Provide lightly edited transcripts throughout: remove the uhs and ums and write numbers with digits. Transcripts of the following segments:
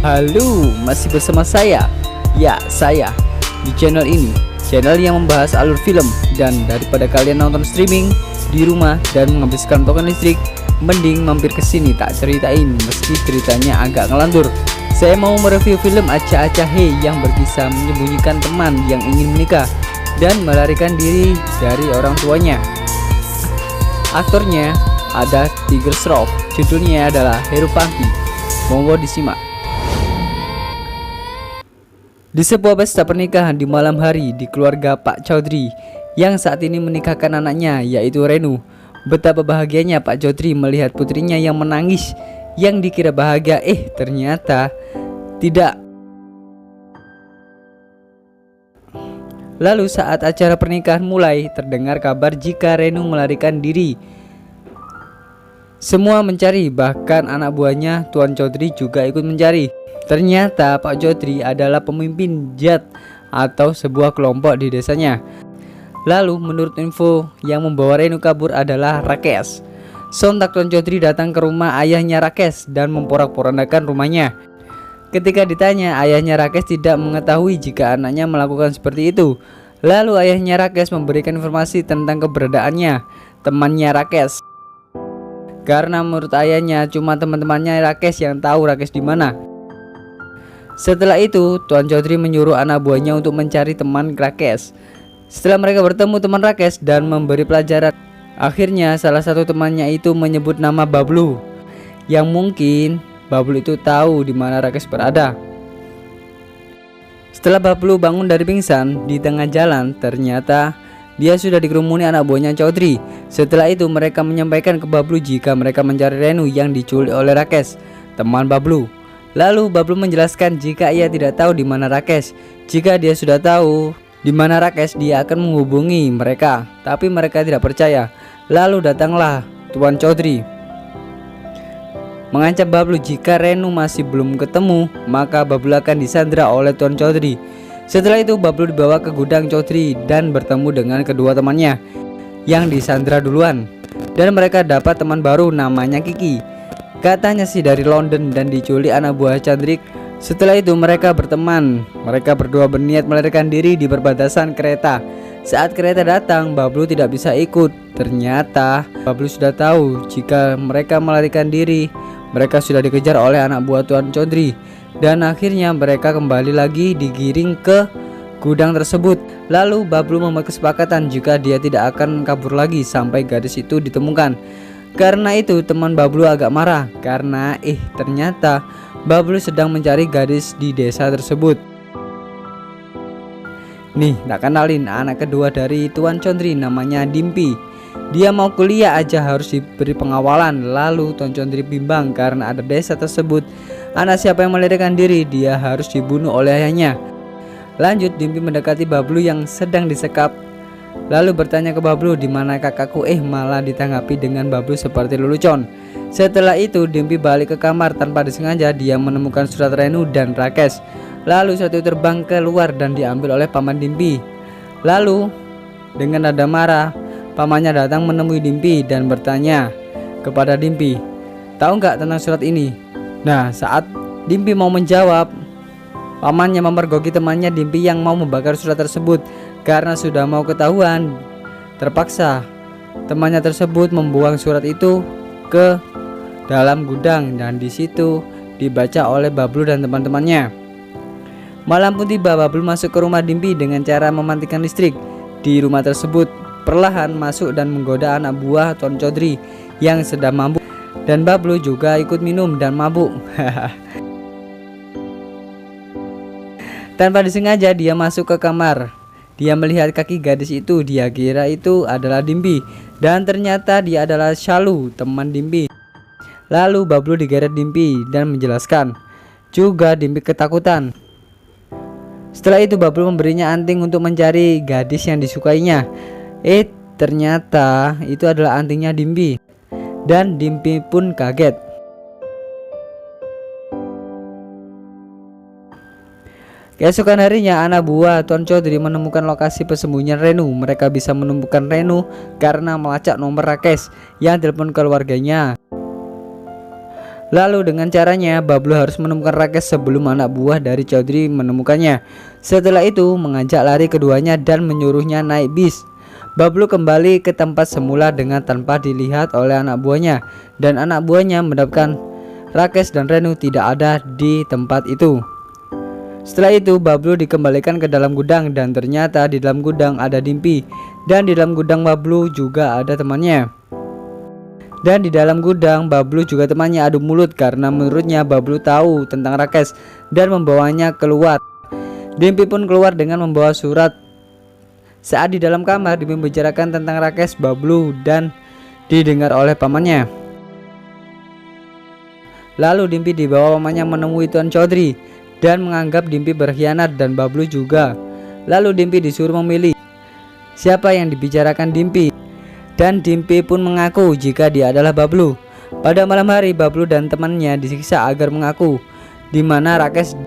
Halo, masih bersama saya. Ya, saya di channel ini, channel yang membahas alur film. Dan daripada kalian nonton streaming di rumah dan menghabiskan token listrik, mending mampir ke sini tak ceritain meski ceritanya agak ngelantur. Saya mau mereview film Acah-Acah Hey yang berkisah menyembunyikan teman yang ingin menikah dan melarikan diri dari orang tuanya. Aktornya ada Tiger Shroff, judulnya adalah Heru Panti. Monggo disimak. Di sebuah pesta pernikahan di malam hari di keluarga Pak Chaudhry yang saat ini menikahkan anaknya yaitu Renu. Betapa bahagianya Pak Chaudhry melihat putrinya yang menangis. Yang dikira bahagia ternyata tidak. Lalu saat acara pernikahan mulai, terdengar kabar jika Renu melarikan diri. Semua mencari, bahkan anak buahnya Tuan Chaudhry juga ikut mencari. Ternyata Pak Chaudhry adalah pemimpin jat atau sebuah kelompok di desanya. Lalu menurut info yang membawa Renu kabur adalah Rakesh. Sontak Tuan Chaudhry datang ke rumah ayahnya Rakesh dan memporak-porandakan rumahnya. Ketika ditanya, ayahnya Rakesh tidak mengetahui jika anaknya melakukan seperti itu. Lalu ayahnya Rakesh memberikan informasi tentang keberadaannya temannya Rakesh. Karena menurut ayahnya cuma teman-temannya Rakesh yang tahu Rakesh di mana. Setelah itu, Tuan Chaudhry menyuruh anak buahnya untuk mencari teman Rakesh. Setelah mereka bertemu teman Rakesh dan memberi pelajaran, akhirnya salah satu temannya itu menyebut nama Bablu, yang mungkin Bablu itu tahu di mana Rakesh berada. Setelah Bablu bangun dari pingsan di tengah jalan, ternyata dia sudah dikerumuni anak buahnya Chaudhry. Setelah itu mereka menyampaikan ke Bablu jika mereka mencari Renu yang diculik oleh Rakesh, teman Bablu. Lalu Bablu menjelaskan jika ia tidak tahu di mana Rakesh. Jika dia sudah tahu di mana Rakesh, dia akan menghubungi mereka. Tapi mereka tidak percaya. Lalu datanglah Tuan Chaudhry mengancam Bablu jika Renu masih belum ketemu, maka Bablu akan disandra oleh Tuan Chaudhry. Setelah itu Bablu dibawa ke gudang Chaudhry dan bertemu dengan kedua temannya yang disandra duluan. Dan mereka dapat teman baru namanya Kiki. Katanya sih dari London dan diculik anak buah Chandrik. Setelah itu mereka berteman. Mereka berdua berniat melarikan diri di perbatasan kereta. Saat kereta datang, Bablu tidak bisa ikut. Ternyata Bablu sudah tahu jika mereka melarikan diri, mereka sudah dikejar oleh anak buah Tuan Chaudhry. Dan akhirnya mereka kembali lagi digiring ke gudang tersebut. Lalu Bablu membuat kesepakatan jika dia tidak akan kabur lagi sampai gadis itu ditemukan. Karena itu teman Bablu agak marah karena ternyata Bablu sedang mencari gadis di desa tersebut. Nih, tak kenalin anak kedua dari Tuan Chaudhry, namanya Dimpi. Dia mau kuliah aja harus diberi pengawalan. Lalu Tuan Chaudhry bimbang karena ada desa tersebut. Anak siapa yang melarikan diri, dia harus dibunuh oleh ayahnya. Lanjut, Dimpi mendekati Bablu yang sedang disekap. Lalu bertanya ke Bablu, di mana kakakku? Malah ditanggapi dengan Bablu seperti lelucon. Setelah itu Dimpi balik ke kamar. Tanpa disengaja dia menemukan surat Renu dan Rakesh. Lalu surat itu terbang keluar dan diambil oleh paman Dimpi. Lalu dengan nada marah, pamannya datang menemui Dimpi dan bertanya kepada Dimpi, tahu nggak tentang surat ini? Nah, saat Dimpi mau menjawab, pamannya memergoki temannya Dimpi yang mau membakar surat tersebut. Karena sudah mau ketahuan, terpaksa temannya tersebut membuang surat itu ke dalam gudang dan di situ dibaca oleh Bablu dan teman-temannya. Malam pun tiba, Bablu masuk ke rumah Dimpi dengan cara mematikan listrik di rumah tersebut. Perlahan masuk dan menggoda anak buah Tuan Chaudhry yang sedang mabuk. Dan Bablu juga ikut minum dan mabuk. Tanpa disengaja dia masuk ke kamar. Dia melihat kaki gadis itu. Dia kira itu adalah Dimpi, dan ternyata dia adalah Shalu, teman Dimpi. Lalu Bablu digeret Dimpi dan menjelaskan. Juga Dimpi ketakutan. Setelah itu Bablu memberinya anting untuk mencari gadis yang disukainya. Ternyata itu adalah antingnya Dimpi. Dan Dimpi pun kaget. Keesokan harinya anak buah Tuan Chaudhry menemukan lokasi persembunyian Renu. Mereka bisa menemukan Renu karena melacak nomor Rakesh yang telepon keluarganya. Lalu dengan caranya Bablu harus menemukan Rakes sebelum anak buah dari Chaudhry menemukannya. Setelah itu mengajak lari keduanya dan menyuruhnya naik bis. Bablu kembali ke tempat semula dengan tanpa dilihat oleh anak buahnya, dan anak buahnya mendapatkan Rakes dan Renu tidak ada di tempat itu. Setelah itu Bablu dikembalikan ke dalam gudang, dan ternyata di dalam gudang ada Dimpi, dan di dalam gudang Bablu juga ada temannya. Dan di dalam gudang Bablu juga temannya adu mulut karena menurutnya Bablu tahu tentang Rakes dan membawanya keluar. Dimpi pun keluar dengan membawa surat. Saat di dalam kamar Dimpi membicarakan tentang Rakes Bablu dan didengar oleh pamannya. Lalu Dimpi dibawa pamannya menemui Tuan Chaudhry dan menganggap Dimpi berkhianat dan Bablu juga. Lalu Dimpi disuruh memilih siapa yang dibicarakan Dimpi. Dan Dimpi pun mengaku jika dia adalah Bablu. Pada malam hari Bablu dan temannya disiksa agar mengaku di mana Rakes,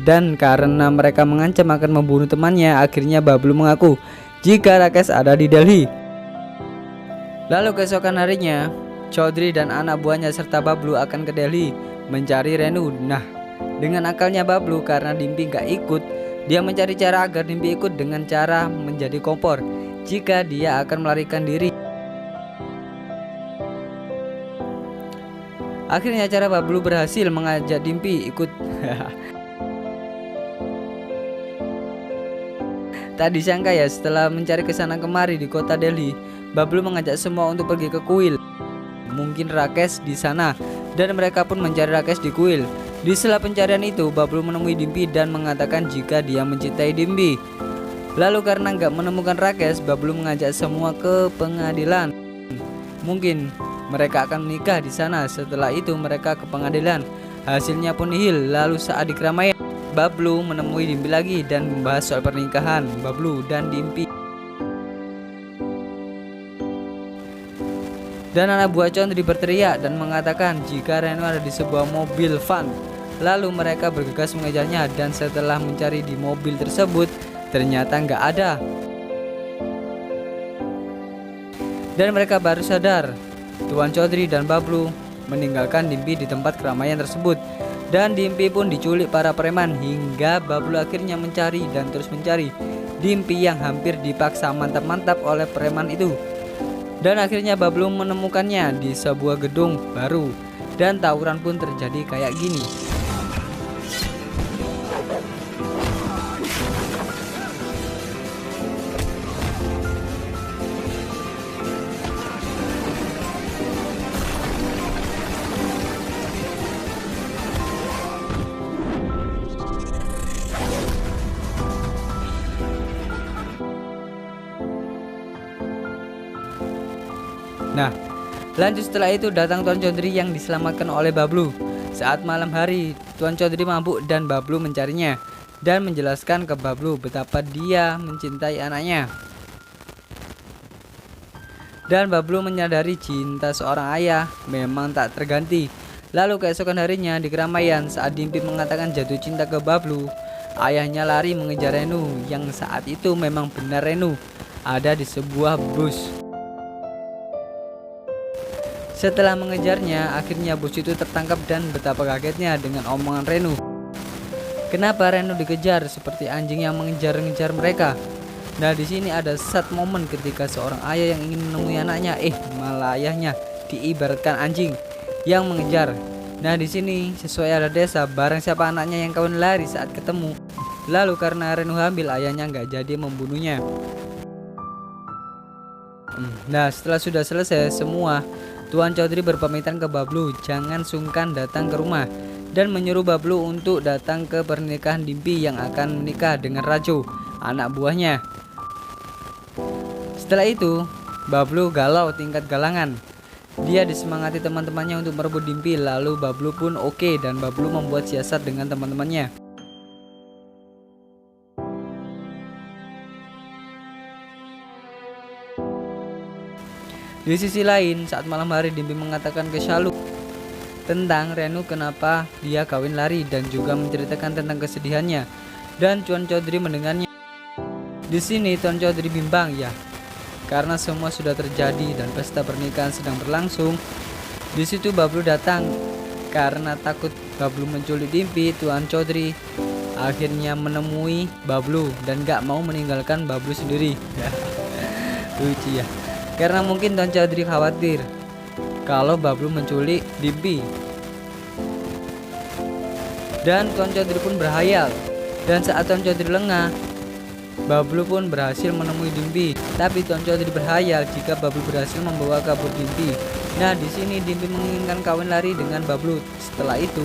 dan karena mereka mengancam akan membunuh temannya, akhirnya Bablu mengaku jika Rakes ada di Delhi. Lalu keesokan harinya Chaudhry dan anak buahnya serta Bablu akan ke Delhi mencari Renu. Nah, dengan akalnya Bablu karena Dimpi gak ikut, dia mencari cara agar Dimpi ikut dengan cara menjadi kompor jika dia akan melarikan diri. Akhirnya cara Bablu berhasil mengajak Dimpi ikut. Tak disangka ya, setelah mencari kesana kemari di kota Delhi, Bablu mengajak semua untuk pergi ke kuil. Mungkin Rakes di sana, dan mereka pun mencari Rakes di kuil. Di sela pencarian itu Bablu menemui Dimpi dan mengatakan jika dia mencintai Dimpi. Lalu karena nggak menemukan Rakes, Bablu mengajak semua ke pengadilan. Mungkin mereka akan menikah di sana. Setelah itu mereka ke pengadilan. Hasilnya pun nihil. Lalu saat di keramaian Bablu menemui Dimpi lagi dan membahas soal pernikahan Bablu dan Dimpi. Dan anak buah Chaudhry berteriak dan mengatakan jika Renu ada di sebuah mobil van. Lalu mereka bergegas mengejarnya, dan setelah mencari di mobil tersebut ternyata nggak ada. Dan mereka baru sadar Tuan Chaudhry dan Bablu meninggalkan Dimpi di tempat keramaian tersebut. Dan Dimpi pun diculik para preman hingga Bablu akhirnya mencari dan terus mencari Dimpi yang hampir dipaksa mantap-mantap oleh preman itu. Dan akhirnya Bablu menemukannya di sebuah gedung baru, dan tawuran pun terjadi kayak gini. Nah, lanjut setelah itu datang Tuan Chaudhry yang diselamatkan oleh Bablu. Saat malam hari, Tuan Chaudhry mabuk dan Bablu mencarinya dan menjelaskan ke Bablu betapa dia mencintai anaknya. Dan Bablu menyadari cinta seorang ayah memang tak terganti. Lalu keesokan harinya di keramaian saat Dimpi mengatakan jatuh cinta ke Bablu, ayahnya lari mengejar Renu yang saat itu memang benar Renu ada di sebuah bus. Setelah mengejarnya, akhirnya bus itu tertangkap dan betapa kagetnya dengan omongan Renu. Kenapa Renu dikejar seperti anjing yang mengejar-ngejar mereka? Nah, di sini ada satu momen ketika seorang ayah yang ingin menemui anaknya, malah ayahnya diibaratkan anjing yang mengejar. Nah, di sini sesuai adat desa, barang siapa anaknya yang kawan lari saat ketemu. Lalu karena Renu hamil, ayahnya nggak jadi membunuhnya. Nah, setelah sudah selesai semua, Tuan Chaudhry berpamitan ke Bablu jangan sungkan datang ke rumah dan menyuruh Bablu untuk datang ke pernikahan Dimpi yang akan menikah dengan Raju, anak buahnya. Setelah itu, Bablu galau tingkat galangan. Dia disemangati teman-temannya untuk merebut Dimpi, lalu Bablu pun oke dan Bablu membuat siasat dengan teman-temannya. Di sisi lain, saat malam hari Dimpi mengatakan ke Shaluk tentang Renu kenapa dia kawin lari dan juga menceritakan tentang kesedihannya, dan Tuan Chaudhry mendengarnya. Di sini Tuan Chaudhry bimbang ya, karena semua sudah terjadi dan pesta pernikahan sedang berlangsung. Di situ Bablu datang. Karena takut Bablu menculik Dimpi, Tuan Chaudhry akhirnya menemui Bablu dan gak mau meninggalkan Bablu sendiri. Lucu ya. Karena mungkin Tuan Chaudhry khawatir kalau Bablu menculik Dimpi. Dan Tuan Chaudhry pun berhayal. Dan saat Tuan Chaudhry lengah, Bablu pun berhasil menemui Dimpi. Tapi Tuan Chaudhry berhayal jika Bablu berhasil membawa kabur Dimpi. Nah, di sini Dimpi menginginkan kawin lari dengan Bablu. Setelah itu,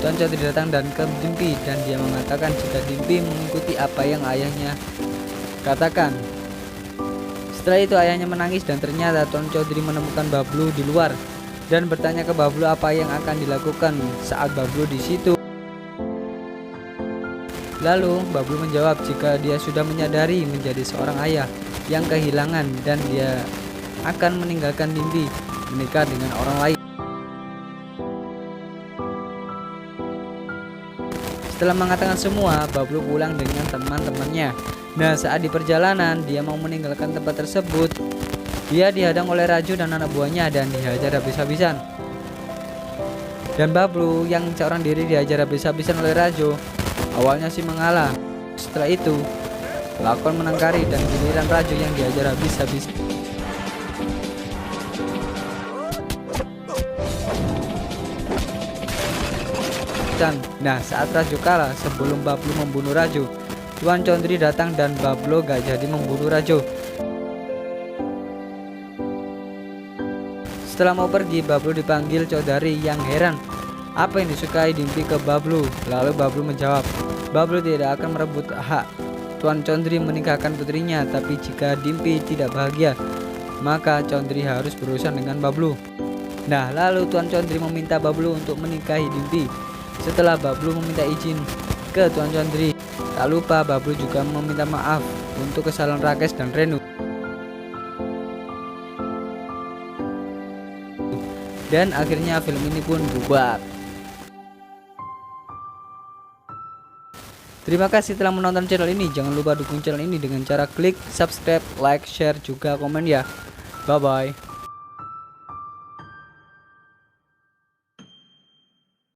Tuan Chaudhry datang dan ke Dimpi dan dia mengatakan jika Dimpi mengikuti apa yang ayahnya katakan. Setelah itu ayahnya menangis dan ternyata Tuan Chaudhry menemukan Bablu di luar dan bertanya ke Bablu apa yang akan dilakukan saat Bablu di situ. Lalu Bablu menjawab jika dia sudah menyadari menjadi seorang ayah yang kehilangan dan dia akan meninggalkan Dimpi menikah dengan orang lain. Setelah mengatakan semua, Bablu pulang dengan teman-temannya. Nah, saat di perjalanan dia mau meninggalkan tempat tersebut, dia dihadang oleh Raju dan anak buahnya dan dihajar habis-habisan. Dan Bablu yang seorang diri dihajar habis-habisan oleh Raju. Awalnya sih mengalah. Setelah itu Lakon menangkari dan giliran Raju yang dihajar habis-habis. Nah, saat Raju kalah, sebelum Bablu membunuh Raju, Tuan Chaudhry datang dan Bablu gak jadi membunuh Raju. Setelah mau pergi, Bablu dipanggil Chaudhry yang heran apa yang disukai Dimpi ke Bablu. Lalu Bablu menjawab, Bablu tidak akan merebut hak Tuan Chaudhry menikahkan putrinya, tapi jika Dimpi tidak bahagia, maka Chaudhry harus berurusan dengan Bablu. Nah, lalu Tuan Chaudhry meminta Bablu untuk menikahi Dimpi. Setelah Bablu meminta izin ke Tuan Chaudhry, tak lupa Bablu juga meminta maaf untuk kesalahan Rakesh dan Renu. Dan akhirnya film ini pun bubar. Terima kasih telah menonton channel ini. Jangan lupa dukung channel ini dengan cara klik subscribe, like, share, juga komen ya. Bye bye.